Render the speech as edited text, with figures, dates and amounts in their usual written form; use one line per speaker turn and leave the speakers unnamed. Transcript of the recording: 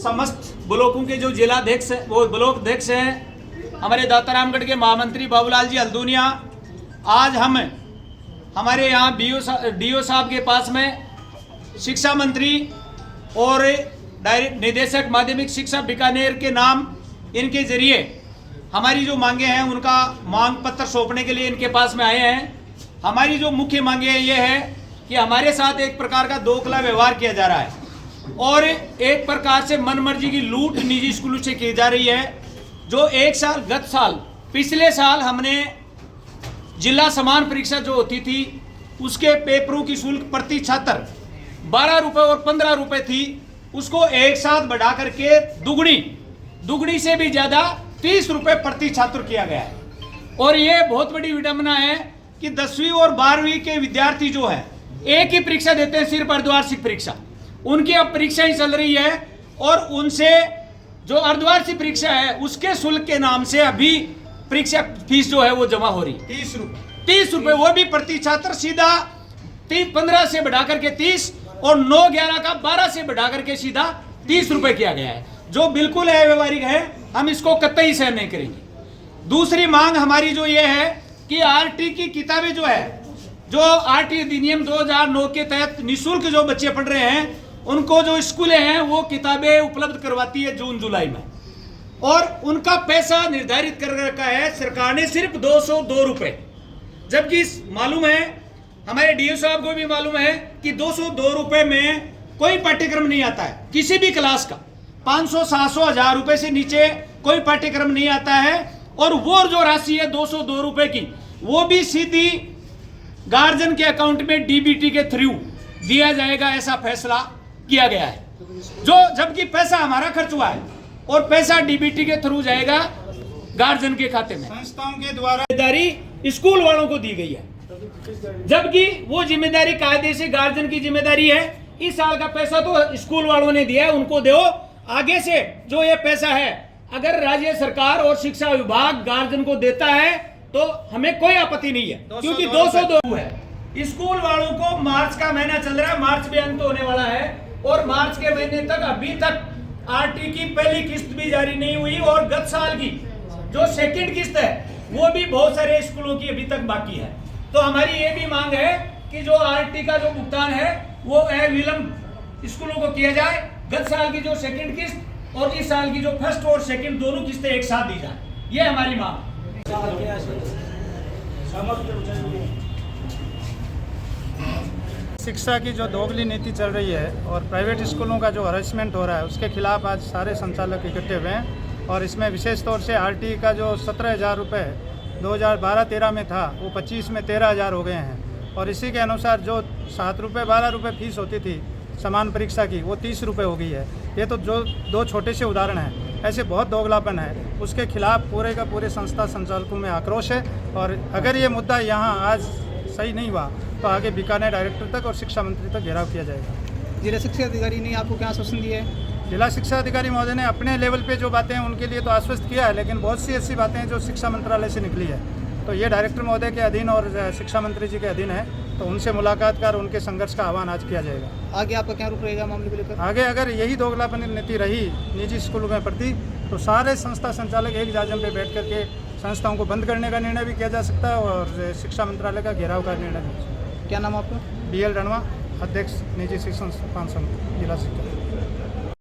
समस्त ब्लॉकों के जो जिलाध्यक्ष वो ब्लॉक अध्यक्ष हैं, हमारे दातारामगढ़ के महामंत्री बाबूलाल जी हल्दूनिया, आज हम हमारे यहाँ डीओ साहब के पास में शिक्षा मंत्री और निदेशक माध्यमिक शिक्षा बीकानेर के नाम इनके जरिए हमारी जो मांगे हैं उनका मांग पत्र सौंपने के लिए इनके पास में आए हैं। हमारी जो मुख्य मांगे ये है कि हमारे साथ एक प्रकार का दोखला व्यवहार किया जा रहा है और एक प्रकार से मनमर्जी की लूट निजी स्कूलों से की जा रही है। जो एक साल गत साल पिछले साल हमने जिला समान परीक्षा जो होती थी उसके पेपरों की शुल्क प्रति छात्र 12 रुपये और 15 रुपये थी, उसको एक साथ बढ़ा करके दुगनी से भी ज्यादा 30 रुपये प्रति छात्र किया गया है। और ये बहुत बड़ी विडंबना है कि 10वीं और 12वीं के विद्यार्थी जो है एक ही परीक्षा देते हैं, सिर्फ अर्धवार्षिक परीक्षा, उनकी अब परीक्षा ही चल रही है और उनसे जो अर्धवार्षिक परीक्षा है उसके शुल्क के नाम से अभी परीक्षा फीस जो है वो जमा हो रही 30 रुपये, वो भी प्रति छात्र सीधा 15 से बढ़ा करके 30 और 9-11 का 12 से बढ़ा करके सीधा 30 रुपये किया गया है, जो बिल्कुल अव्यवहारिक है। हम इसको कतई सहन नहीं करेंगे। दूसरी मांग हमारी जो ये है कि आरटी की किताबें जो है, जो आरटी अधिनियम 2009 के तहत निःशुल्क जो बच्चे पढ़ रहे हैं उनको जो स्कूलें हैं वो किताबें उपलब्ध करवाती है जून जुलाई में, और उनका पैसा निर्धारित कर रखा है सरकार ने सिर्फ 202 रुपये, जबकि मालूम है हमारे डीओ साहब को भी मालूम है कि 202 रुपये में कोई पाठ्यक्रम नहीं आता है किसी भी क्लास का, 500, 700, 1000 रुपये से नीचे कोई पाठ्यक्रम नहीं आता है। और वो जो राशि है 202 रुपये की वो भी सीधी गार्जियन के अकाउंट में डीबीटी के थ्रू दिया जाएगा, ऐसा फैसला किया गया है, जो जबकि पैसा हमारा खर्च हुआ है और पैसा डीबीटी के थ्रू जाएगा गार्जियन के खाते में। संस्थाओं के द्वारा जिम्मेदारी स्कूल वालों को दी गई है, जबकि वो जिम्मेदारी कायदे से गार्जियन की जिम्मेदारी है। इस साल का पैसा तो स्कूल वालों ने दिया है, उनको दो। आगे से जो ये पैसा है अगर राज्य सरकार और शिक्षा विभाग गार्जियन को देता है तो हमें कोई आपत्ति नहीं है, क्योंकि 202 है। स्कूल वालों को मार्च का महीना चल रहा है, मार्च भी अंत होने वाला है और मार्च के महीने तक अभी तक आरटी की पहली किस्त भी जारी नहीं हुई और गत साल की जो सेकंड किस्त है वो भी बहुत सारे स्कूलों की अभी तक बाकी है। तो हमारी ये भी मांग है कि जो आरटी का जो भुगतान है वो अविलंब स्कूलों को किया जाए। गत साल की जो सेकंड किस्त और इस साल की जो फर्स्ट और सेकंड दोनों किस्तें एक साथ दी जाए, ये हमारी मांग।
शिक्षा की जो दोगली नीति चल रही है और प्राइवेट स्कूलों का जो हरासमेंट हो रहा है उसके खिलाफ आज सारे संचालक इकट्ठे हुए हैं। और इसमें विशेष तौर से आरटी का जो 17,000 रुपये 2012-13 में था वो 25 में 13,000 हो गए हैं। और इसी के अनुसार जो 7 रुपये 12 रुपये फीस होती थी समान परीक्षा की वो 30 रुपये हो गई है। ये तो जो दो छोटे से उदाहरण हैं, ऐसे बहुत दोगलापन है, उसके खिलाफ पूरे का पूरे संस्था संचालकों में आक्रोश है। और अगर ये मुद्दा यहाँ आज सही नहीं हुआ तो आगे बीकानेर डायरेक्टर तक और शिक्षा मंत्री तक घेराव किया जाएगा।
जिला शिक्षा अधिकारी ने आपको क्या आश्वासन दिया है?
जिला शिक्षा अधिकारी महोदय ने अपने लेवल पे जो बातें हैं उनके लिए तो आश्वस्त किया है, लेकिन बहुत सी ऐसी बातें हैं जो शिक्षा मंत्रालय से निकली है तो ये डायरेक्टर महोदय के अधीन और शिक्षा मंत्री जी के अधीन है, तो उनसे मुलाकात कर उनके संघर्ष का आह्वान आज किया जाएगा।
आगे आपका क्या रुख रहेगा मामले को लेकर?
आगे अगर यही दोगलापन नीति रही निजी स्कूलों के प्रति तो सारे संस्था संचालक एक जाजम पे बैठ करके संस्थाओं को बंद करने का निर्णय भी किया जा सकता है और शिक्षा मंत्रालय का घेराव का निर्णय भी।
क्या नाम आपका?
BL रणवा, अध्यक्ष निजी शिक्षण संस्थान जिला शिक्षा।